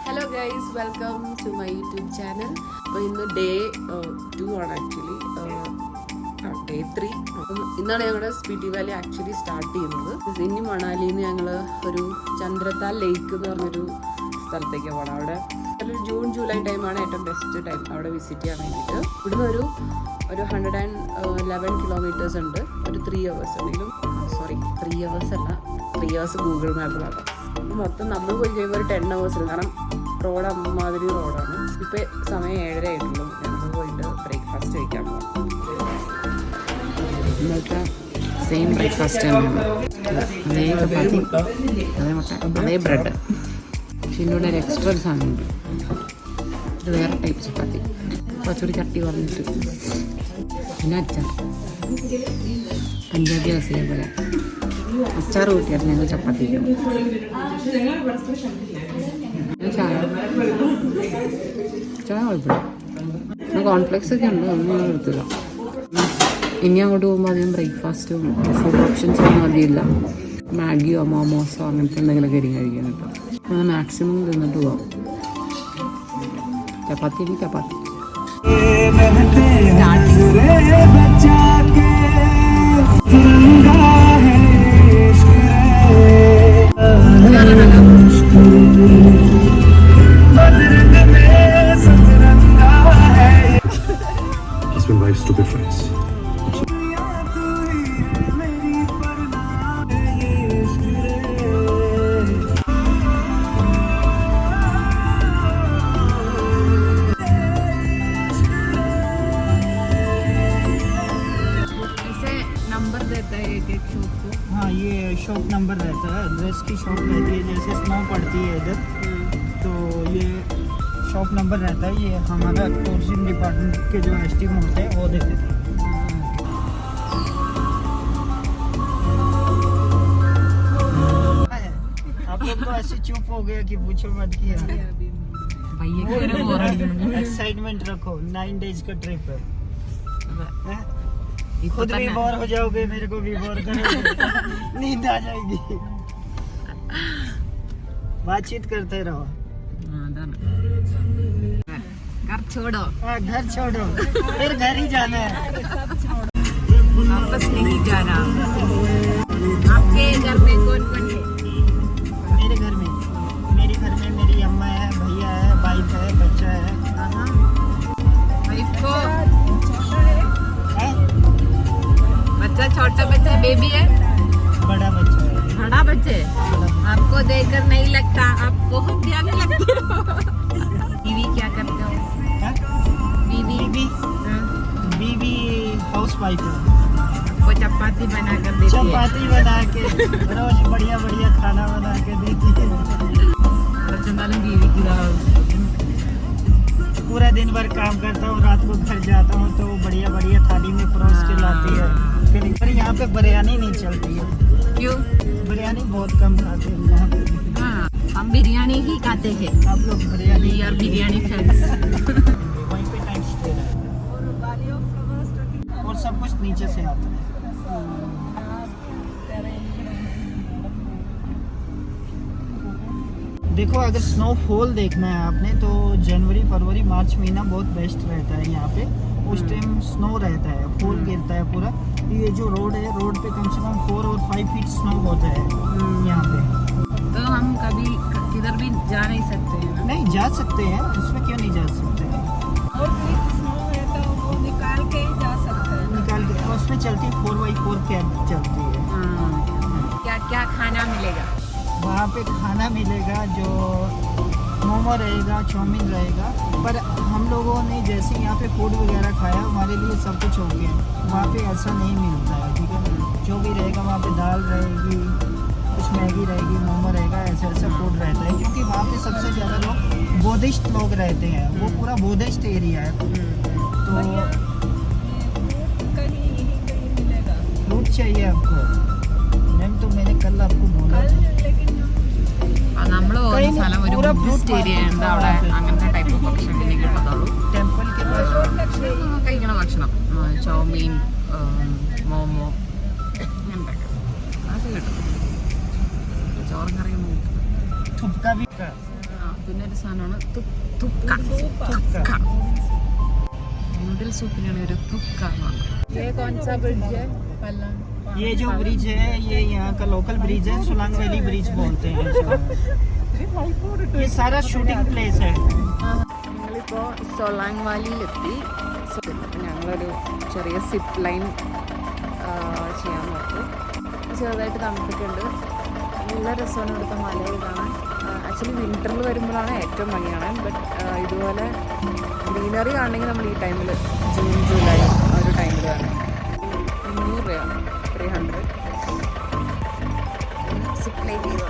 Hello guys, welcome to my YouTube channel. അപ്പോൾ ഇന്ന് day 2 ആണ് ആക്ച്വലി, ഡേ 3. അപ്പം ഇന്നാണ് ഞങ്ങളുടെ സ്പിറ്റി വാലി ആക്ച്വലി സ്റ്റാർട്ട് ചെയ്യുന്നത്. ഇനി മണാലിയിൽ നിന്ന് ഞങ്ങൾ ഒരു ചന്ദ്രത്താൽ ലേക്ക് എന്ന് പറഞ്ഞൊരു സ്ഥലത്തേക്ക് പോകണം. അവിടെ ഒരു ജൂൺ ജൂലൈ ടൈമാണ് ഏറ്റവും ബെസ്റ്റ് ടൈം അവിടെ വിസിറ്റ് ചെയ്യാൻ വേണ്ടിയിട്ട്. ഇവിടുന്ന് ഒരു 111 കിലോമീറ്റേഴ്സ് ഉണ്ട്. ഒരു 3 hours എങ്കിലും 3 hours അല്ല, 3 hours ഗൂഗിൾ മാപ്പിലാണ്. മൊത്തം നമ്മൾ പോയി കഴിയുമ്പോൾ ഒരു 10 hours ഉണ്ട്. കാരണം റോഡ് അമ്മാതിരി റോഡാണ്. ഇപ്പം സമയം 7:30 ആയിട്ടുള്ളൂ. ഞങ്ങൾ പോയിട്ട് ബ്രേക്ക്ഫാസ്റ്റ് കഴിക്കാൻ പോകാം. ഇന്നത്തെ സെയിം ബ്രേക്ക്ഫാസ്റ്റ് തന്നെയാണ്. അതേ ചപ്പാത്തി, അതേ മുട്ട, അതേ ബ്രെഡ്. പക്ഷെ ഇതിൻ്റെ ഒരു എക്സ്ട്രാ സാധനമുണ്ട്. ഇത് വേറെ ടൈപ്പ് ചപ്പാത്തി, കുറച്ചുകൂടി ചട്ടി പറഞ്ഞിട്ട്. പിന്നെ അച്ചാർ, പഞ്ചാബി ഹൗസിലെ പോലെ അച്ചാർ കൂട്ടിയായിരുന്നു ഞങ്ങൾ ചപ്പാത്തി. ചായ കുഴപ്പമില്ല. പിന്നെ കോൺഫ്ലെക്സ് ഒക്കെ ഉണ്ട്, ഒന്നും ഞങ്ങൾ എടുത്തില്ല. ഇനി അങ്ങോട്ട് പോകുമ്പോൾ അധികം ബ്രേക്ക്ഫാസ്റ്റും ഫുഡ് ഓപ്ഷൻസ് ഒന്നും അധികമില്ല. മാഗിയോ മോമോസോ അങ്ങനത്തെ എന്തെങ്കിലുമൊക്കെ ആയിരിക്കും കഴിക്കാൻ കേട്ടോ. അപ്പോൾ മാക്സിമം തിന്നിട്ട് പോവാം. ചപ്പാത്തി ചപ്പാത്തി husband wife stupid friends. Number देता है एक शॉप को. हाँ, ये शॉप नंबर रहता है. एड्रेस की शॉप रहती है. जैसे स्नो पड़ती है इधर तो ये शॉप नंबर रहता है. ये हमारा टूरिज्म डिपार्टमेंट के जो एसटी होते हैं वो देते थे. आप लोग तो ऐसे चुप हो गया कि पूछो मत किया. एक्साइटमेंट रखो. 9 days का ट्रिप है. खुद भी बोर हो जाओगे, मेरे को भी बोर करोगे. नींद आ जाएगी. बातचीत करते रहो. घर छोड़ो. हाँ, घर छोड़ो, फिर घर ही जाना है. वापस नहीं जाना. आपके घर में कौन कौन है? मेरे घर में मेरी अम्मा है, भैया है, वाइफ है, बच्चा है. वाइफ को है? बच्चा, छोटा बच्चा, बेबी है, बड़ा बच्चा है. बड़ा बच्चे. आपको देखकर नहीं लगता आप बहुत ज्ञानी लगते हो. बीवी क्या करते हो? हाँ? बीवी बीवी हाउस वाइफ है. वो चपाती बना कर देती है. चपाती बना के रोज बढ़िया बढ़िया खाना बना के देती है. बीवी की पूरा दिन भर काम करता हूँ, रात को घर जाता हूँ तो बढ़िया बढ़िया थाली में परोस के लाती है. फिर यहाँ पे बिरयानी नहीं चलती है. क्यों? बिरयानी बहुत कम खाते हैं यहाँ पे. हाँ, हम बिरयानी ही खाते हैं. आप लोग बिरयानी यार बिरयानी फ्रेंड्स. वहीं पे टाइम स्पेंड है और सब कुछ नीचे से आता है. देखो, अगर स्नोफॉल देखना है आपने तो जनवरी फरवरी मार्च महीना बहुत बेस्ट रहता है. यहाँ पे उस टाइम स्नो रहता है, फॉल गिरता है पूरा. ये जो रोड है, रोड पे कम से कम 4 और 5 फीट स्नो होता है यहाँ पे. तो हम कभी किधर भी जा नहीं सकते हैं? नहीं जा सकते हैं, उसमें क्यों नहीं जा सकते हैं. और स्नो है तो वो निकाल के ही जा सकते हैं. निकाल के उसमें चलती है 4x4 कैब चलती है. क्या क्या खाना मिलेगा वहाँ पे? खाना मिलेगा जो मोमो रहेगा, चाउमीन रहेगा. पर हम लोगों ने जैसे यहाँ पे फूड वगैरह खाया, हमारे लिए सब कुछ हो गया. वहाँ पे ऐसा नहीं मिलता है, ठीक है. जो भी रहेगा वहाँ पे दाल रहेगी, कुछ मैगी रहेगी, मोमो रहेगा, ऐसा फूड रहता है. क्योंकि वहाँ पे सबसे ज़्यादा लोग बौद्धिस्ट लोग रहते हैं. वो पूरा बौद्धिस्ट एरिया है. तो फ्रूट चाहिए आपको? मैम तो मैंने कल आपको बोला था. നമ്മൾ പോകുന്ന സ്ഥലം ഒരു ബുദ്ധിസ്റ്റ് ഏരിയ ഉണ്ട്. അവിടെ അങ്ങനത്തെ ടൈപ്പ് ഭക്ഷണത്തിനെ കിട്ടത്തുള്ളൂ. ടെമ്പിൾ കഴിക്കണ ഭക്ഷണം ചൗമീൻ, മോമോ, അങ്ങനത്തെ അത് കിട്ടും. ചോറും കറിയൊന്നും കിട്ടും. थुपका भी. പിന്നെ ഒരു സാധനമാണ് नूडल सूप ഒരു തുക്ക ये कौन सा ब्रिज है पल्लान ये जो ब्रिज है ये यहाँ का लोकल ब्रिज है सुलांग वैली ब्रिज बोलते हैं ये सारा शूटिंग प्लेस है ഞങ്ങളിപ്പോൾ സൊലാങ് വാലിയിലെത്തി ഞങ്ങളൊരു ചെറിയ സിപ്പ് ലൈൻ ചെയ്യാൻ നോക്കും ചെറുതായിട്ട് തണുപ്പൊക്കെ ഉണ്ട് നല്ല രസമാണ് ഇവിടുത്തെ മലകൾ കാണാൻ ആക്ച്വലി വിൻ്ററിൽ വരുമ്പോഴാണ് ഏറ്റവും ഭംഗി കാണാൻ ബട്ട് ഇതുപോലെ ഗ്രീനറി കാണണമെങ്കിൽ നമ്മൾ ഈ ടൈമിൽ ജൂൺ ജൂലൈ ആ ഒരു ടൈമിൽ കാണാം 300 രൂപയാണ് 300 സിപ്പ് ലൈൻ ചെയ്തു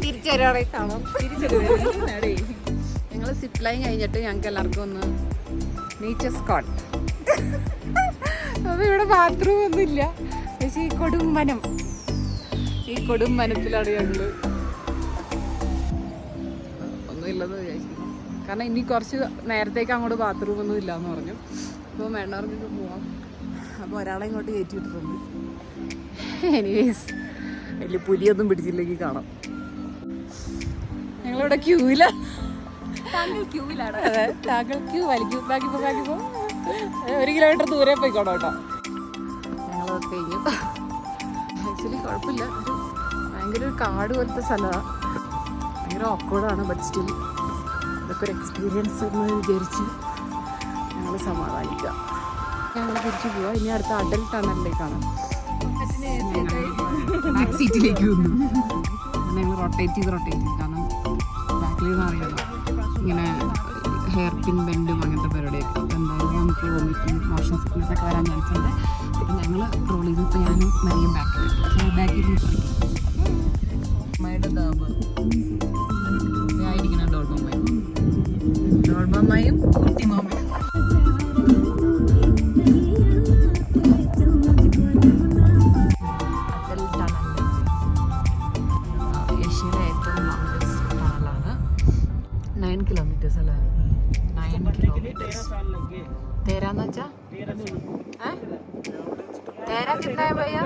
തിരിച്ചൊരാളെ കാണാം ഞങ്ങൾ സിപ്പ് ലൈൻ കഴിഞ്ഞിട്ട് ഞങ്ങൾക്ക് എല്ലാവർക്കും ഒന്ന് നേച്ചർ സ്കോട്ട് അപ്പോൾ ഇവിടെ ബാത്റൂം ഒന്നുമില്ല പക്ഷേ ഈ കൊടുംവനത്തിലാണ് ഞങ്ങൾ ഒന്നുമില്ലെന്ന് വിചാരിക്കുന്നു കാരണം ഇനി കുറച്ച് നേരത്തേക്ക് അങ്ങോട്ട് ബാത്റൂം ഒന്നും ഇല്ലയെന്ന് പറഞ്ഞു അപ്പോൾ വേണ്ടവർക്കൊക്കെ പോവാം അപ്പോൾ ഒരാളെ ഇങ്ങോട്ട് കയറ്റിയിട്ടുണ്ട് എനിവേസ് വലിയ പുലിയൊന്നും പിടിച്ചില്ലെങ്കിൽ കാണാം ഞങ്ങളിവിടെ ക്യൂവിലാണ് അതെ താങ്കൾ ക്യൂ വലിക്കും ബാക്കിപ്പോ 1 കിലോമീറ്റർ ദൂരെ പോയിക്കോട്ടോ കേട്ടോ ഞങ്ങളൊക്കെ കഴിഞ്ഞു ആക്ച്വലി കുഴപ്പമില്ല ഭയങ്കര ഒരു കാട് പോലത്തെ സ്ഥലമാണ് ഭയങ്കര ഓക്കോർഡാണ് ബട്ട് സ്റ്റിൽ ഇതൊക്കെ ഒരു എക്സ്പീരിയൻസ് എന്ന് വിചാരിച്ച് ഞങ്ങൾ സമാധാനിക്കുക ഞങ്ങൾ തിരിച്ചു പോവാം ഇനി അടുത്ത അഡൽ ടണലിലേക്കാണ് ബാക്ക് സീറ്റിലേക്ക് വന്നു ഞങ്ങൾ റൊട്ടേറ്റ് ചെയ്ത് കാരണം ബാക്കിൽ നിന്ന് അറിയാമല്ലോ ഇങ്ങനെ ഹെയർ പിൻ ബെൻഡും അങ്ങനത്തെ പരിപാടിയൊക്കെ അപ്പോൾ എന്തായാലും നമുക്ക് വോമിറ്റിംഗ് മോഷൻ സിക്നസ് ഒക്കെ വരാൻ ചാൻസ് ഉണ്ട് അപ്പോൾ ഞങ്ങൾ റോൾ ചെയ്തപ്പോൾ ഞാനും മരിയും ബാക്കിൽ അമ്മയുടെ ദാബ് ആയിരിക്കണം ഡോൾബമ്മയും കുട്ടിമാമയും ഏഷ്യയിലെ ഏറ്റവും ലോങ്സ്റ്റ് ടണലാണ് 9 കിലോമീറ്റേഴ്സ് അല്ലേ 9 കിലോമീറ്റേഴ്സ് തേരാന്ന് വെച്ചാ തേരാ കിട്ടായ ഭയ്യ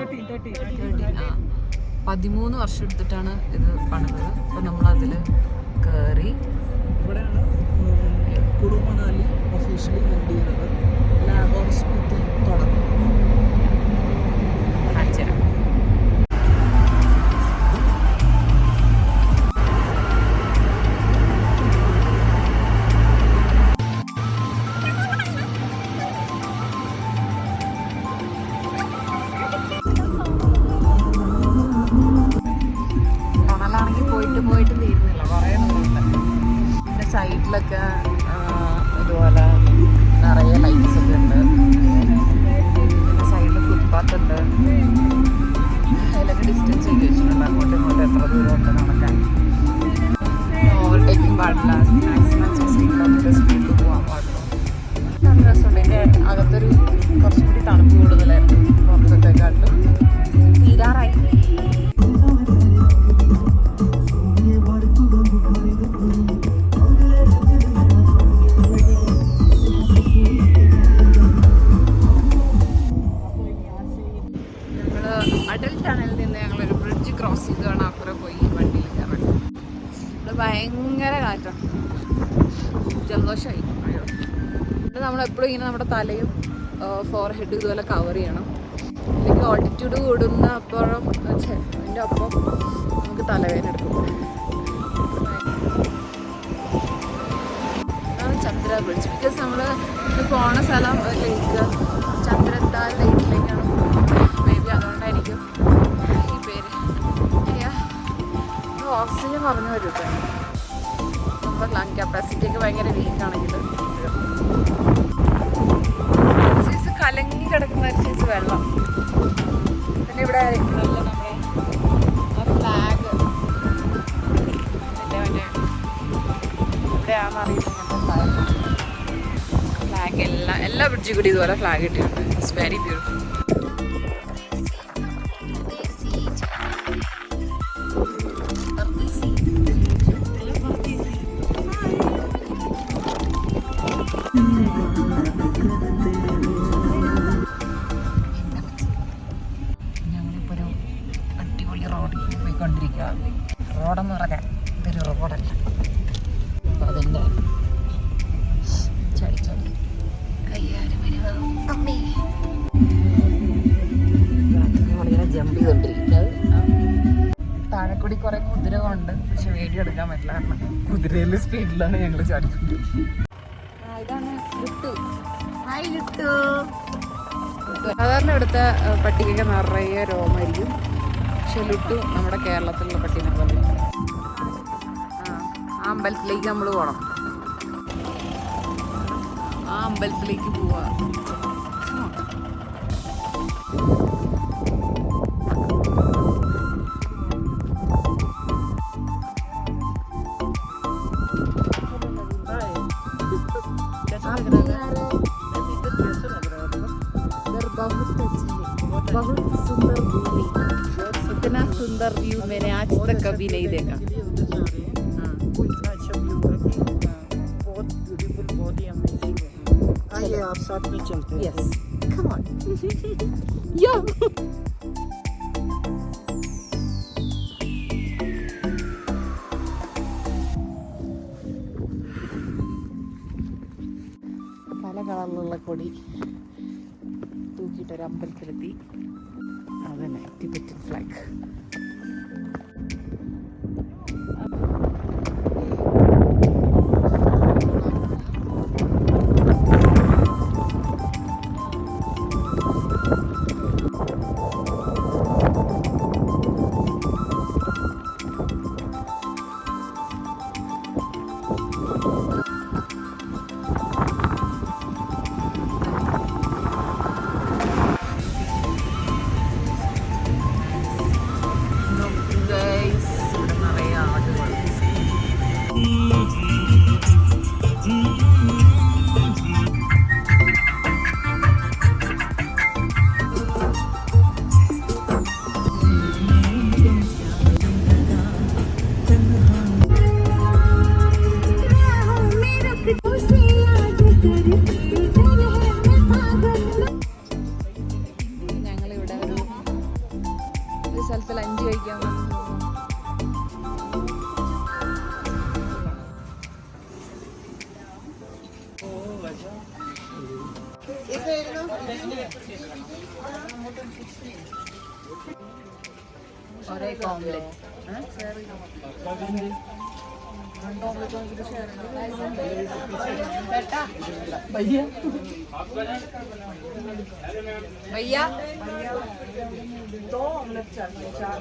13 വർഷം എടുത്തിട്ടാണ് ഇത് പണിതത് അപ്പോൾ നമ്മളതിൽ കയറി ഇവിടെയാണ് കുളു മണാലി ഒഫീഷ്യലി ഹെൽഡ് ചെയ്യുന്നത് ലാഹോർ സ്പിറ്റി തുടങ്ങുന്നത് കാണിച്ചുതരാം പോയിട്ട് തീരുന്നില്ല കുറേ ദൂരമുണ്ട് പിന്നെ സൈഡിലൊക്കെ ഇതുപോലെ നിറയെ ലൈറ്റ്സ് ഒക്കെ ഉണ്ട് പിന്നെ സൈഡിൽ ഫുട്പാത്ത് ഉണ്ട് അതിലൊക്കെ ഡിസ്റ്റൻസ് ചെയ്ത് വെച്ചിട്ടുണ്ട് അങ്ങോട്ടും ഇങ്ങോട്ടും എത്ര ദൂരമുണ്ട് നടക്കാൻ ഓവർടേക്കിംഗ് പാടില്ല മാക്സിമം 60 കിലോമീറ്റർ സ്പീഡിൽ പോകാൻ പാടില്ല നല്ല രസമുണ്ട് ഇതിൻ്റെ അകത്തൊരു കുറച്ചും കൂടി തണുപ്പ് കൂടുതലായിരുന്നു പുറത്തൊക്കെക്കാട്ടും തീരാറായി അഡൽ ടണലിൽ നിന്ന് ഞങ്ങളൊരു ബ്രിഡ്ജ് ക്രോസ് ചെയ്താണ് അപ്പുറം പോയി വണ്ടിയിൽ കയറാൻ ഇവിടെ ഭയങ്കര കാറ്റാണ് ജലദോഷമായി അയ്യോ ഇത് നമ്മളെപ്പോഴും ഇങ്ങനെ നമ്മുടെ തലയും ഫോർ ഹെഡ് ഇതുപോലെ കവർ ചെയ്യണം അല്ലെങ്കിൽ ഓൾട്ടിറ്റ്യൂഡ് കൂടുന്ന അപ്പുറം അതിൻ്റെ ഒപ്പം നമുക്ക് തലവേദന എടുക്കും അതാണ് ചന്ദ്ര ബ്രിഡ്ജ് ബിക്കോസ് നമ്മൾ ഇത് പോണ സ്ഥലം ലേക്ക് ചന്ദ്രത്താൽ ലേക്കിലേക്കാണ് മേ ബി അതുകൊണ്ടായിരിക്കും ഈ പേര് ഓക്സിജൻ കുറഞ്ഞു വരും ഇപ്പം നമ്മുടെ ലങ് കപ്പാസിറ്റി ഒക്കെ ഭയങ്കര വീക്കാണെങ്കിൽ സൈസ് കലങ്ങി കിടക്കുന്ന ഒരു സൈസ് വെള്ളം പിന്നെ ഇവിടെ നല്ല നമ്മുടെ ആ ഫ്ലാഗ് എവിടെയാണെന്നറിയില്ല ഫ്ലാഗ് എല്ലാ ബ്രിഡ്ജിൽ കൂടി ഇതുപോലെ ഫ്ലാഗ് ഇട്ടിട്ടുണ്ട് ഇറ്റ്സ് വെരി ബ്യൂട്ടിഫുൾ ഞങ്ങളിപ്പോൾ ഒരു അടിപൊളി റോഡിൽ പോയിക്കൊണ്ടിരിക്കുക. റോഡെന്ന് പറഞ്ഞാൽ ഇതൊരു റോഡല്ല, അപ്പോൾ അതിൻ്റെ ചടി ചടി കയ്യാരും വരുക അമ്മേ. നമ്മളിങ്ങനെ ജമ്പ് ചെയ്തോണ്ടിരിക്കുന്നത്. താഴെ കൂടി കുറെ കുതിര കൊണ്ട്, പക്ഷെ വീഡിയോ എടുക്കാൻ പറ്റില്ല കാരണം കുതിരയിൽ സ്പീഡിലാണ് ഞങ്ങൾ ചാടിക്കുന്നത്. ഇതാണ് ലുട്ടു. ഹായ് ലുട്ടു. സാധാരണ ഇവിടുത്തെ പട്ടിക്കൊക്കെ നിറയെ രോമായിരിക്കും, പക്ഷെ ലുട്ടു നമ്മുടെ കേരളത്തിലുള്ള പട്ടീനെ പോലെ. ആ അമ്പലത്തിലേക്ക് നമ്മൾ പോകണം. ആ അമ്പലത്തിലേക്ക് പോവാ. बहुत सुंदर भूमि, इतना सुंदर व्यू मैंने आज तक कभी नहीं देखा. इतना अच्छा व्यू है कि बहुत ब्यूटीफुल, बहुत ही अमेजिंग है. आइए आप साथ में चलते हैं. Yes, come on. Yo. പല കളറിലുള്ള കൊടി തൂക്കിയിട്ടൊരു അമ്പലത്തിലെത്തി. അതന്നെ ടിബറ്റൻ ഫ്ലാഗ്. ഞങ്ങളിവിടെ ഒരു സ്ഥലത്ത് ലഞ്ച് കഴിക്കാൻ വന്നു. और एक ऑमलेट. भैया भैया 2 ऑमलेट चाहिए, 4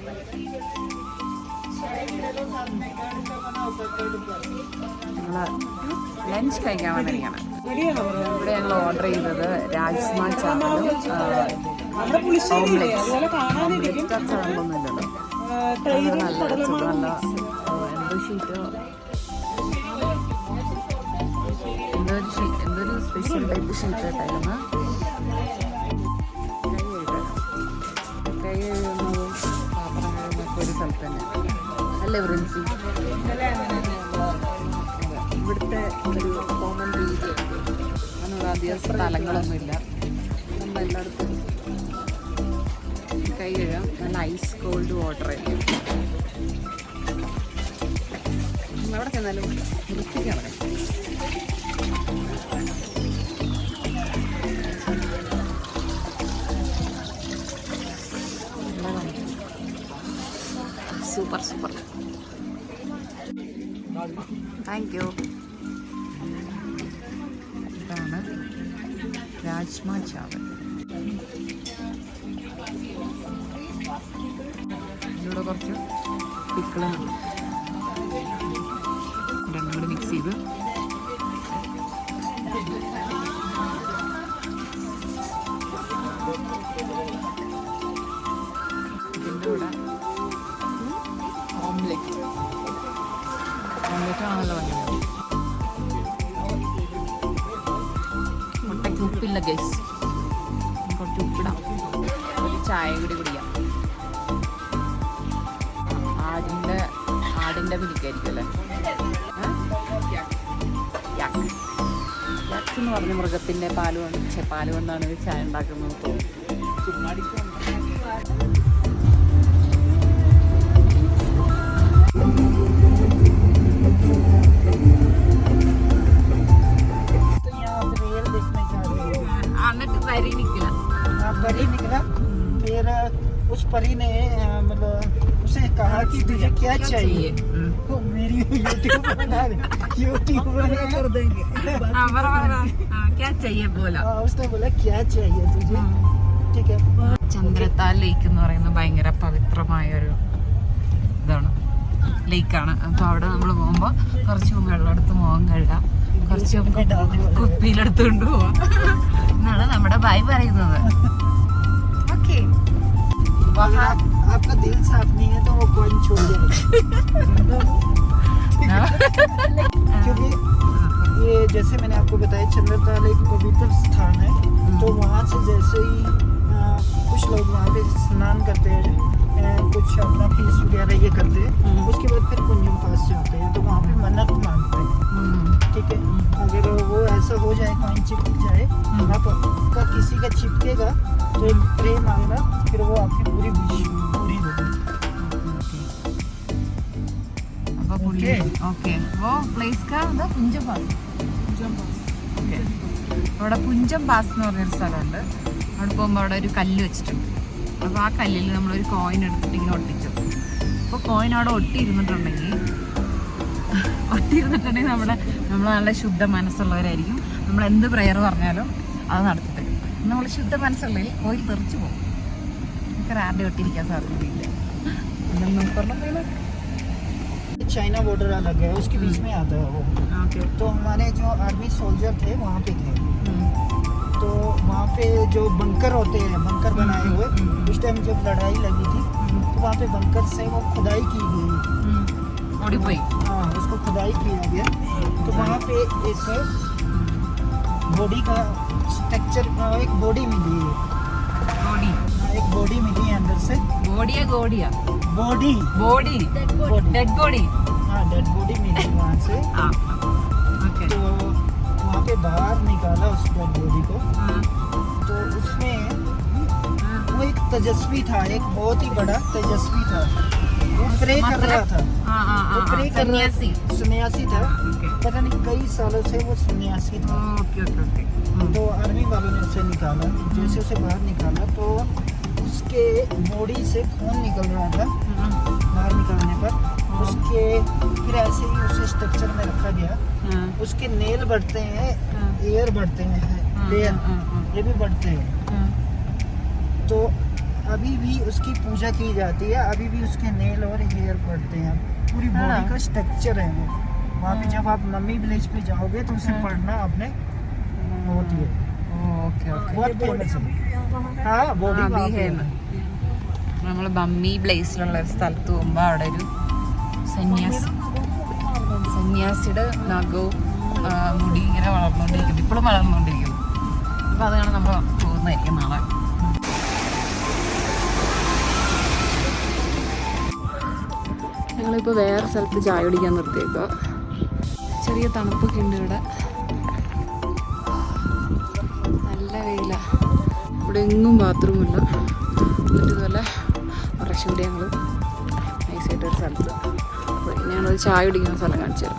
ലഞ്ച് കഴിക്കാൻ വന്നിരിക്കുകയാണ്. ഇവിടെ ഞങ്ങൾ ഓർഡർ ചെയ്തത് രാജ്മ ചാവലും ഓംലെറ്റ്. ഓംലെറ്റ് അച്ചാറൊന്നുമില്ലല്ലോ, നല്ല നല്ല എന്തോ ഷീറ്റോ എന്തൊരു സ്പെഷ്യൽ ടൈപ്പ് ഷീറ്റ് ആയിട്ടായിരുന്നു. കൈ കഴുകുന്നതും പാത്രം കഴുകുന്നതൊക്കെ ഒരു സ്ഥലത്ത് തന്നെ അല്ലേ പ്രിൻസി? ഇവിടുത്തെ ഒരു കോമൺ രീതി അങ്ങനെയുള്ള അധികം സ്ഥലങ്ങളൊന്നുമില്ല. നമ്മളെല്ലായിടത്തും കൈ കഴുകാം. നല്ല ഐസ് കോൾഡ് വാട്ടർ ആയിരിക്കും. എവിടെ ചെന്നാലും വൃത്തിക്കാണ്. Super super, thank you. ഇതാണ് രാജ്മ ചാവൽ. ഇതിലൂടെ കുറച്ച് പിക്കിളുണ്ട്, രണ്ടും കൂടി മിക്സ് ചെയ്ത് ഇതിൻ്റെ കൂടെ ഓംലെറ്റ്. ഓംലെറ്റ് ആണല്ലോ ഭംഗിയുണ്ട്. മുട്ടയ്ക്ക് ഉപ്പില്ല ഗൈസ്, കുറച്ച് ഉപ്പിടാം. ഒരു ചായ കൂടി കുടിക്കാം. ആടിൻ്റെ മിൽക്കായിരിക്കും അല്ലേ? എന്ന് പറഞ്ഞ മൃഗത്തിൻ്റെ പാല് കൊണ്ടാണ് ഇത് ചായ ഉണ്ടാക്കുന്നത് തോന്നുന്നു. तो यहाँ पे रियल देखने जा रहे हैं। എന്നിട്ട് വരി നിൽക്കില്ല. हाँ, परी निकला। फिर उस परी ने मतलब उसे कहा कि तुझे क्या चाहिए। तो मेरी यूट्यूब बना दे, यूट्यूब बना कर देंगे। क्या चाहिए बोला. उसने बोला क्या चाहिए तुझे, ठीक है। ചന്ദ്രത്താൽ ലേക്ക് എന്ന് പറയുന്നത് ഭയങ്കര പവിത്രമായ ഒരു ഇതാണ്, ലേക്കാണ്. അപ്പോൾ അവിടെ നമ്മൾ പോകുമ്പോൾ കുറച്ച് വെള്ളമെടുത്ത് മുഖം കഴുകാം, കുറച്ച് കുപ്പിയിലെടുത്ത് കൊണ്ടുപോവാം എന്നാണ് നമ്മുടെ ഭായി പറയുന്നത്. ഓക്കെ, अगर आपका दिल साफ नहीं है तो वो कॉइन छोड़ देगा, क्योंकि ये जैसे मैंने आपको बताया चंद्रताल एक पवित्र स्थान है। तो वहाँ से जैसे ही कुछ लोग वहाँ पे स्नान करते हैं, कुछ अपना फीस वगैरह ये करते हैं, उसके बाद फिर पुण्यम पास जाते हैं, तो वहाँ पे मन्नत मांगते हैं, ठीक है। अगर वो ऐसा हो जाए, कॉइन चिपक जाए, आपका किसी का चिपकेगा तो एक प्रे मांगना, फिर वो आपकी पूरी विश पूरी होगी। ഓക്കെ. वो प्लेस का പുഞ്ചം പാസ്. ഓക്കെ, അവിടെ പുഞ്ചം പാസ് എന്ന് പറഞ്ഞൊരു സ്ഥലമുണ്ട്. അവിടെ പോകുമ്പോൾ അവിടെ ഒരു കല്ല് വെച്ചിട്ടുണ്ട്. അപ്പോൾ ആ കല്ലിൽ നമ്മളൊരു കോയിൻ എടുത്തിട്ട് ഇങ്ങനെ ഒട്ടിച്ചു. അപ്പോൾ കോയിൻ അവിടെ ഒട്ടിയിരുന്നിട്ടുണ്ടെങ്കിൽ നമ്മൾ നല്ല ശുദ്ധ മനസ്സുള്ളവരായിരിക്കും. നമ്മൾ എന്ത് പ്രെയർ പറഞ്ഞാലും അത് നടത്തി തരും. നമ്മൾ ശുദ്ധ മനസ്സുള്ളതിൽ കോയിൽ തെറിച്ചു പോകും. നമുക്ക് ആരുടെ ഒട്ടിരിക്കാൻ സാധ്യതയില്ല. चाइना बॉर्डर अलग है, उसके बीच में आता है वो। तो हमारे जो आर्मी सोल्जर थे वहाँ पे थे, तो वहाँ पे जो बंकर होते हैं, बंकर बनाए हुए, उस टाइम जब लड़ाई लगी थी तो वहाँ पे बंकर से वो खुदाई की गई। हाँ, उसको खुदाई किया गया। तो वहाँ पे एक बॉडी का स्ट्रक्चर, एक बॉडी मिली है, एक बॉडी मिली है अंदर से। बॉडी डेड बॉडी, हाँ डेड बॉडी मिली वहाँ से। तो वहाँ पे बाहर निकाला उस डेड बॉडी को। तो उसमें वो एक तेजस्वी था, एक बहुत ही बड़ा तेजस्वी था, वो प्रे कर रहा था। वो प्रे कर रहा, सन्यासी था। पता नहीं कई सालों से वो सन्यासी था। तो आर्मी वालों ने उसे निकाला। जैसे उसे बाहर निकाला तो उसके बॉडी से खून निकल रहा था। बाहर निकालने पर उसके फिर ऐसे ही उसे स्ट्रक्चर में रखा गया। उसके नेल बढ़ते हैं, एयर बढ़ते हैं, पेयर ये भी बढ़ते हैं। तो अभी भी उसकी पूजा की जाती है, अभी भी उसके नेल और हेयर बढ़ते हैं। पूरी बॉडी का स्ट्रक्चर है वो। वहाँ पे जब आप मम्मी विलेज पे जाओगे तो उसे पढ़ना आपने होती है। बहुत फेमस है। हाँ, बॉडी നമ്മൾ ബമ്മി ബ്ലേസിലുള്ള ഒരു സ്ഥലത്ത് പോകുമ്പോൾ അവിടെ ഒരു സന്യാസിയുടെ നഖവും മുടി ഇങ്ങനെ വളർന്നുകൊണ്ടിരിക്കും, ഇപ്പോഴും വളർന്നുകൊണ്ടിരിക്കും. അപ്പോൾ അതാണ് നമ്മൾ പോകുന്നതായിരിക്കും നാളെ. ഞങ്ങളിപ്പോൾ വേറെ സ്ഥലത്ത് ചായ കുടിക്കാൻ നിർത്തിയേക്കുക. ചെറിയ തണുപ്പൊക്കെ ഉണ്ട് ഇവിടെ, നല്ല വെയിലാണ്. ഇവിടെ എങ്ങും ബാത്റൂമില്ല. എന്നിട്ട് ഇതുപോലെ കുറച്ചും കൂടി ഞങ്ങൾ നൈസായിട്ടൊരു സ്ഥലത്ത് അപ്പോൾ ഞങ്ങളൊരു ചായ കുടിക്കുന്ന സ്ഥലം കാണിച്ചു തരാം.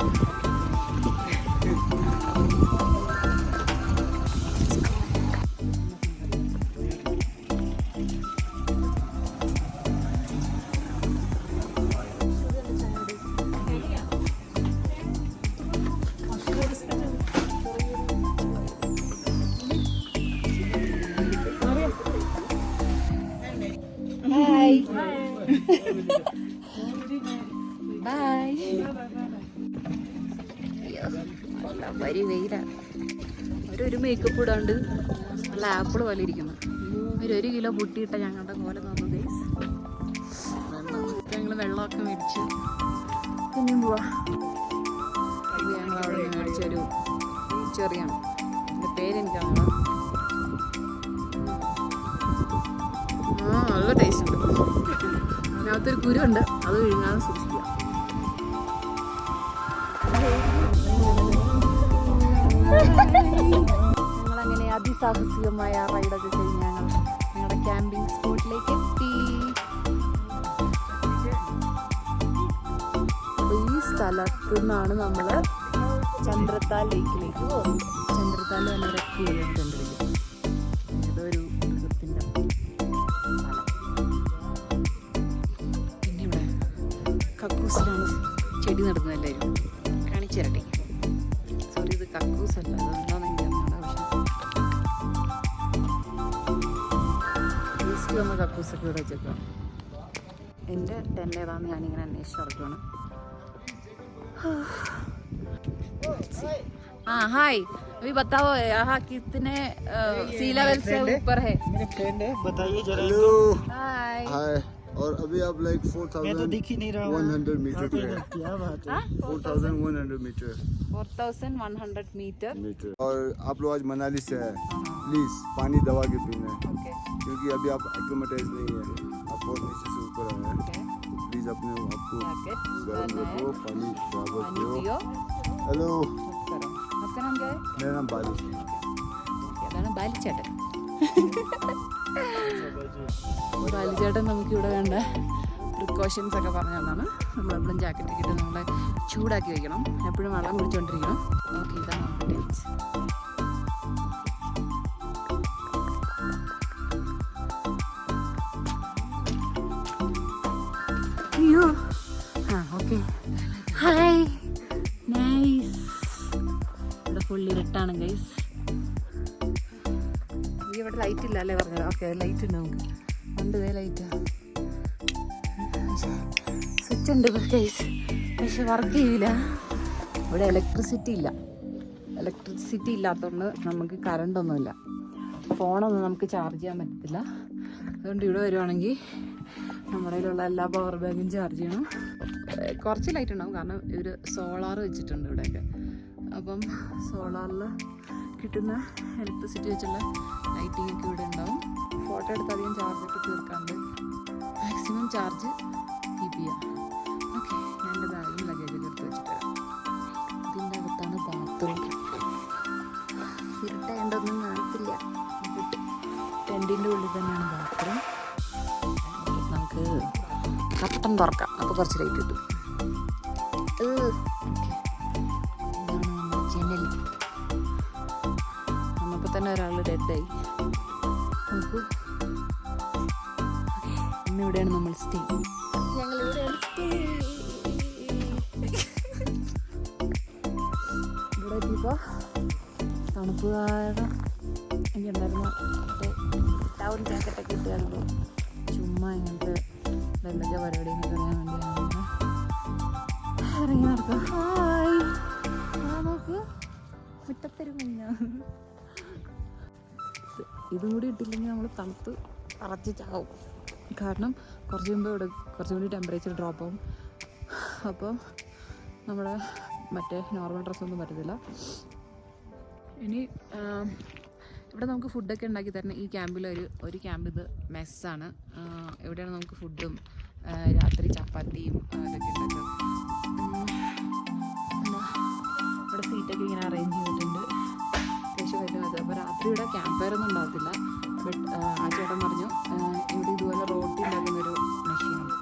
വരി വെയിലാണ്. ഒരു മേക്കപ്പ് ഇടാണ്ട് നല്ല ആപ്പിൾ പോലെ ഇരിക്കുന്നു. ഒരു കിലോ പൊട്ടിയിട്ട ഞങ്ങളുടെ പോലെ തോന്നുന്നു ഗൈസ്. ഞങ്ങൾ വെള്ളമൊക്കെ മേടിച്ച് പിന്നെയും പോവാ. ഇത് ഞങ്ങൾ അവിടെ നിന്ന് മേടിച്ചൊരു ചെറിയാണ്, എൻ്റെ പേരെനിക്കാണോ. നല്ല ടേസ്റ്റ് ഉണ്ട്. അതിനകത്തൊരു കുരുണ്ട്, അത് വിഴുങ്ങാതെ സൂക്ഷിക്കുക. അതിസാഹസികമായ റൈഡൊക്കെ കഴിഞ്ഞ് ഞങ്ങൾ ഞങ്ങളുടെ ക്യാമ്പിംഗ് സ്പോട്ടിലേക്ക് എത്തി. അപ്പോൾ ഈ സ്ഥലത്തു നിന്നാണ് നമ്മൾ ചന്ദ്രത്താൽ ലേക്കിലേക്ക് പോകുന്നത്. ചന്ദ്രത്താൽ തന്നെ ഒരു കേട്ടിട്ടുണ്ടിരിക്കും. ഏതൊരു മൃഗത്തിൻ്റെ സ്ഥലം. പിന്നെ ഇവിടെ കക്കൂസിലാണ് ചെടി നടുന്നതല്ലായിരുന്നു. കാണിച്ചു തരട്ടെ. സോറി, ഇത് കക്കൂസല്ല, അതെന്താണെന്ന് എനിക്കറിഞ്ഞൂടാ. പക്ഷേ വേസ്റ്റ് വന്ന കക്കൂസൊക്കെ ഇവിടെ വെച്ചേക്കാം. എൻ്റെ ടെൻ്റ് ഏതാണെന്ന് ഞാനിങ്ങനെ അന്വേഷിച്ച് നടക്കുകയാണ്. हाँ हाय, अभी बताओ यहाँ कितने सी लेवल से ऊपर है? मेरे फ्रेंड है, बताइए जरा। हेलो हाय हाय। और अभी आप लाइक मैं तो दिख ही नहीं रहा हूँ। 4100 मीटर पे है। क्या बात है। 4100 मीटर 4100 मीटर. और आप लोग आज मनाली से है, प्लीज पानी दबा के पीना है, ओके क्योंकि अभी आप एक्लेमेटाइज नहीं है, आप बहुत नीचे से ऊपर आए हैं। ओके, प्लीज अपने आपको जैकेट गर्म पहना है, रखो, पानी बराबर पानी पियो। पियो. हेलो, करो. आपका नाम क्या है? मेरा नाम बाली। അതാണ് ബാലിച്ചേട്ടൻ. ബാലിച്ചേട്ടൻ നമുക്കിവിടെ വേണ്ട പ്രിക്കോഷൻസ് ഒക്കെ പറഞ്ഞു തന്നാണ്. നമ്മളെപ്പോഴും ജാക്കറ്റ് ഇട്ട് നമ്മളെ ചൂടാക്കി വയ്ക്കണം, എപ്പോഴും വെള്ളം കുടിച്ചുകൊണ്ടിരിക്കണം. ഓക്കെ, ഇതാണ് നമ്മുടെ ടിപ്സ്. അയ്യോ, ആ ഓക്കെ. Hi, nice. ഇവിടെ ഫുൾ ഇരുട്ടാണ് ഗൈസ്. ഇവിടെ ലൈറ്റ് ഇല്ല അല്ലേ പറഞ്ഞത്? ഓക്കെ, ലൈറ്റ് ഉണ്ട് നമുക്ക്. ഉണ്ട്, ലൈറ്റ് സ്വിച്ച് ഉണ്ട് ഗൈസ്, പക്ഷെ വർക്ക് ചെയ്യില്ല. ഇവിടെ ഇലക്ട്രിസിറ്റി ഇല്ലാത്തതുകൊണ്ട് നമുക്ക് കറണ്ടൊന്നുമില്ല. ഫോണൊന്നും നമുക്ക് ചാർജ് ചെയ്യാൻ പറ്റത്തില്ല. അതുകൊണ്ട് ഇവിടെ വരുവാണെങ്കിൽ നമ്മുടെ കയ്യിലുള്ള എല്ലാ പവർ ബാങ്കും ചാർജ് ചെയ്യണം. കുറച്ച് ലൈറ്റ് ഉണ്ടാവും, കാരണം ഇവർ സോളാർ വെച്ചിട്ടുണ്ട് ഇവിടെയൊക്കെ. അപ്പം സോളാറിൽ കിട്ടുന്ന ഇലക്ട്രിസിറ്റി വെച്ചുള്ള ലൈറ്റിംഗ് ഒക്കെ ഇവിടെ ഉണ്ടാവും. ഫോട്ടോ എടുത്ത് അധികം ചാർജൊക്കെ തീർക്കാണ്ട് മാക്സിമം ചാർജ് കീപ്പ് ചെയ്യാം. ഓക്കെ, ഞാൻ എൻ്റെ ബാഗിൽ ലഗേജൊക്കെ എടുത്ത് വെച്ചിട്ട് വരാം. ഇതിൻ്റെ അകത്താണ് ബാത്റൂം. ഇരുട്ടായതൊന്നും കാണത്തില്ല. ടെൻറ്റിൻ്റെ ഉള്ളിൽ തന്നെയാണ് ബാത്റൂം. നമുക്ക് കട്ടൻ തുറക്കാം, അപ്പോൾ കുറച്ച് ലൈറ്റ് കിട്ടും. ജനൽ നമുക്ക് തന്നെ ഒരാൾ ഡെഡായി. നോക്കൂ, ഇന്നിവിടെയാണ് നമ്മൾ സ്റ്റേ. ഞങ്ങളിവിടെയാണ് സ്റ്റേ. ഇവിടെ എത്തിയപ്പോൾ തണുപ്പ് കാരണം എനിക്കുണ്ടായിരുന്ന ടൗൺ ജാക്കറ്റൊക്കെ ഇട്ടായിരുന്നു. ചുമ്മാ ഇങ്ങനത്തെ എന്തൊക്കെ പരിപാടിയൊക്കെ അറിയാൻ വേണ്ടിയാണ് ഇറങ്ങി നടക്കുക. ഹായ്, നോക്ക്, മുറ്റത്തൊരു മഞ്ഞ. ഇതും കൂടി ഇട്ടില്ലെങ്കിൽ നമ്മൾ തണുത്ത് അറച്ച് ചാവും. കാരണം കുറച്ച് മുമ്പ് ഇവിടെ കുറച്ചും കൂടി ടെമ്പറേച്ചർ ഡ്രോപ്പ് ആവും. അപ്പോൾ നമ്മുടെ മറ്റേ നോർമൽ ഡ്രസ്സൊന്നും പറ്റത്തില്ല. ഇനി ഇവിടെ നമുക്ക് ഫുഡൊക്കെ ഉണ്ടാക്കി തരുന്ന ഈ ക്യാമ്പിൽ ഒരു ക്യാമ്പ് ഇത് മെസ്സാണ്. ഇവിടെയാണ് നമുക്ക് ഫുഡും രാത്രി ചപ്പാത്തിയും ഇതൊക്കെ ഉണ്ടാക്കുക. ഇവിടെ സീറ്റൊക്കെ ഇങ്ങനെ അറേഞ്ച് ചെയ്തിട്ടുണ്ട്. അത്യാവശ്യം വരുന്നത്. അപ്പോൾ രാത്രി ഇവിടെ ക്യാമ്പ് ഫയറൊന്നും ഉണ്ടാകത്തില്ല. ബട്ട് ആ ചേട്ടൻ പറഞ്ഞു ഇവിടെ ഇതുപോലെ റോട്ടി ഉണ്ടാക്കുന്നൊരു മെഷീനുണ്ട്.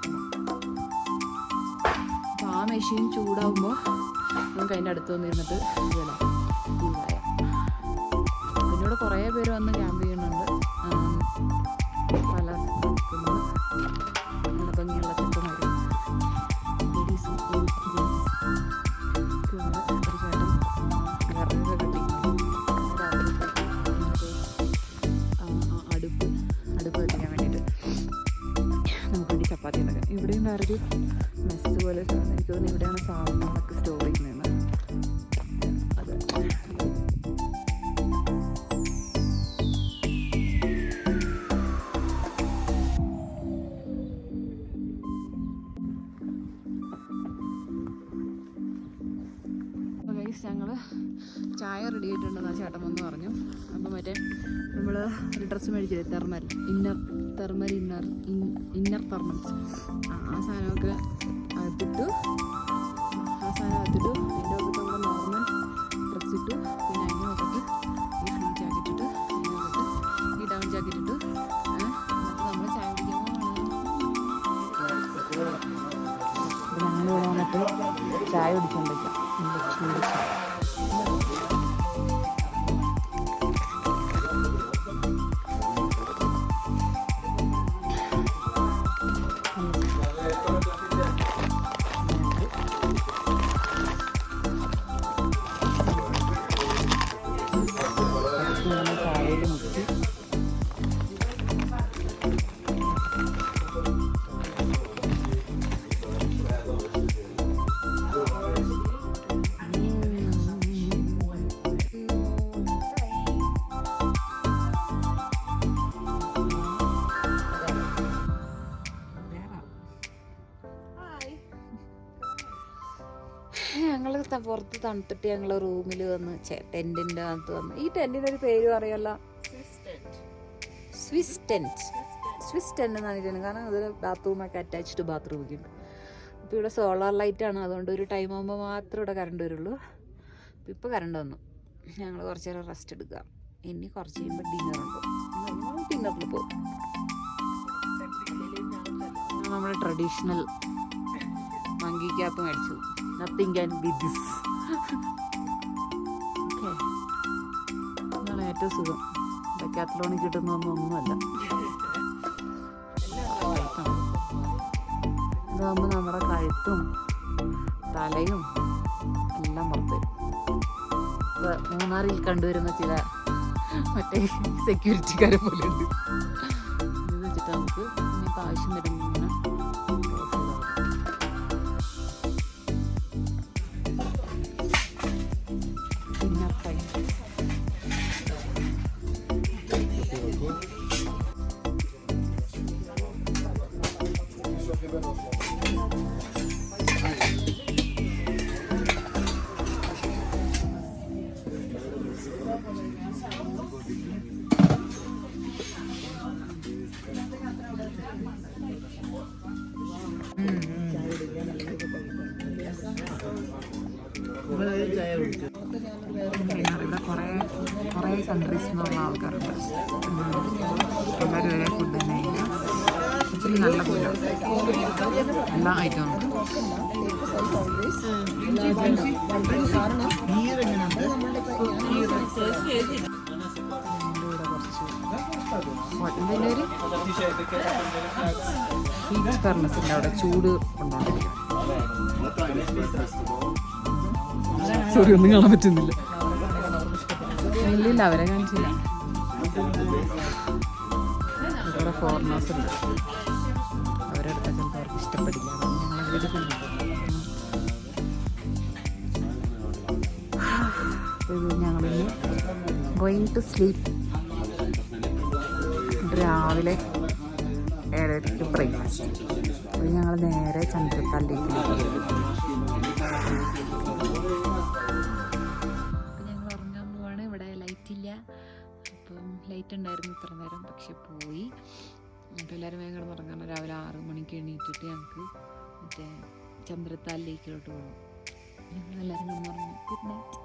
അപ്പോൾ ആ മെഷീൻ ചൂടാവുമ്പോൾ നമുക്ക് അതിൻ്റെ അടുത്ത് വന്നിരുന്നിട്ട് ഇതുപോലെ ഫീലായ. ഇതിനോട് കുറേ പേര് വന്ന് ക്യാമ്പ് ചെയ്യുന്നുണ്ട്. പല സ്ഥലത്തുനിന്ന് നല്ല ഭംഗിയുള്ള ചെക്കന്മാരും ലേഡീസും ജെൻസും ഒക്കെ ഉണ്ട്. ഒരു ചേട്ടൻ വിറകൊക്കെ കെട്ടി രാത്രി അടുപ്പ് കത്തിക്കാൻ വേണ്ടിയിട്ട് നമുക്ക് വേണ്ടി ചപ്പാത്തി ഉണ്ടാക്കാം. ഇവിടെയും വേറൊരു മെസ്സ് പോലെ സാധനം, എനിക്ക് തോന്നുന്നു ഇവിടെയാണ് സാധനങ്ങളൊക്കെ സ്റ്റോർ ചെയ്യുന്നത്. അത് ഞങ്ങൾ ചായ റെഡി ആയിട്ടുണ്ടെന്ന് ആ ചേട്ടൻ വന്ന് പറഞ്ഞു. അപ്പോൾ മറ്റേ നമ്മൾ ഒരു ഡ്രസ്സ് മേടിച്ചില്ലേ, ഇന്നർ തെർമൽസ്, ആ സാധനമൊക്കെ അകത്തിട്ടു. അതിൻ്റെ അകത്ത് നമ്മൾ നോർമൽ ഡ്രസ്സ് ഇട്ടു. പിന്നെ അതിന് അകത്ത് ഈ ഫ്രീ ജാക്കറ്റ് ഇട്ട് ചായ കുടിക്കണ്ടേക്കാം, ചൂട് ചായ. ചായയിൽ മുക്കി ഞങ്ങൾ പുറത്ത് തണുത്തിട്ട് ഞങ്ങൾ റൂമിൽ വന്ന് ടെൻറ്റിൻ്റെ അകത്ത് വന്ന്. ഈ ടെൻറ്റിൻ്റെ ഒരു പേരും അറിയാലോ, സ്വിസ് ടെൻറ്റ്. സ്വിസ് ടെൻറ്റ് എന്നാണ് പറയുന്നത്. കാരണം അതിൽ ബാത്റൂമൊക്കെ അറ്റാച്ച്ഡ് ബാത്റൂമൊക്കെ ഉണ്ട്. അപ്പോൾ ഇവിടെ സോളാർ ലൈറ്റാണ്, അതുകൊണ്ട് ഒരു ടൈം ആകുമ്പോൾ മാത്രമേ ഇവിടെ കറണ്ട് വരുള്ളൂ. അപ്പോൾ ഇപ്പോൾ കറണ്ട് വന്നു. ഞങ്ങൾ കുറച്ച് നേരം റെസ്റ്റ് എടുക്കുക. ഇനി കുറച്ച് കഴിയുമ്പോൾ ഡിന്നറുണ്ട്. ഡിന്നറിൽ പോകും. നമ്മുടെ ട്രഡീഷണൽ മങ്കി ക്യാപ്പ് മേടിച്ചു. Nothing can be this. Okay, ഇതാണ് ഏറ്റവും സുഖം. ഡെക്കാത്ലോണിൽ കിട്ടുന്നൊന്നുമല്ല. ഇതാകുമ്പോൾ നമ്മുടെ കഴുത്തും തലയും എല്ലാം പുറത്ത് വരും. ഇപ്പോൾ മൂന്നാറിൽ കണ്ടുവരുന്ന ചില മറ്റേ സെക്യൂരിറ്റിക്കാരെ പോലെ ഉണ്ട്. ഇത് വെച്ചിട്ട് നമുക്ക് ഇങ്ങനത്തെ ആവശ്യം വരുമ്പോൾ ഇങ്ങനെ ഇവിടെ കുറേ കൺട്രീസിൽ നിന്നുള്ള ആൾക്കാരുണ്ട്. എല്ലാവരും ഒരേ ഫുഡ് തന്നെ കഴിക്കുക. ഇച്ചിരി നല്ല ഫുഡാണ്, എല്ലാ ഐറ്റവും ഉണ്ട്. ഹീറ്റ് ഫർണസിൻ്റെ അവിടെ ചൂട് കൊണ്ടുകൊണ്ടിരിക്കും. സോറി, ഒന്നും കാണാൻ പറ്റുന്നില്ല. ഇല്ലില്ല, അവരെ കാണിച്ചില്ല. ഇവിടെ ഫോറിനേഴ്സ് ഉണ്ട്. അവരെടുത്ത ചിലപ്പോൾ അവർക്ക് ഇഷ്ടപ്പെടില്ല. ഞങ്ങളിന്ന് ഗോയിങ് ടു സ്ലീപ്പ്. രാവിലെ 7:30 ബ്രേക്ക്ഫാസ്റ്റ്. അത് ഞങ്ങൾ നേരെ ചന്ദ്രത്താലിലേക്ക് ഞങ്ങൾ ഉറങ്ങാൻ പോവാണ്. ഇവിടെ ലൈറ്റില്ല. അപ്പം ലൈറ്റ് ഉണ്ടായിരുന്നു ഇത്ര നേരം, പക്ഷെ പോയി. അപ്പോൾ എല്ലാവരും വേഗം കിടന്നുറങ്ങാൻ. രാവിലെ 6 മണിക്ക് എണീറ്റിട്ട് ഞങ്ങൾക്ക് മറ്റേ ചന്ദ്രത്താൽ ലേക്കിലോട്ട് പോകണം. ഞങ്ങളെല്ലാവരും കിടന്നുറങ്ങും. Good night.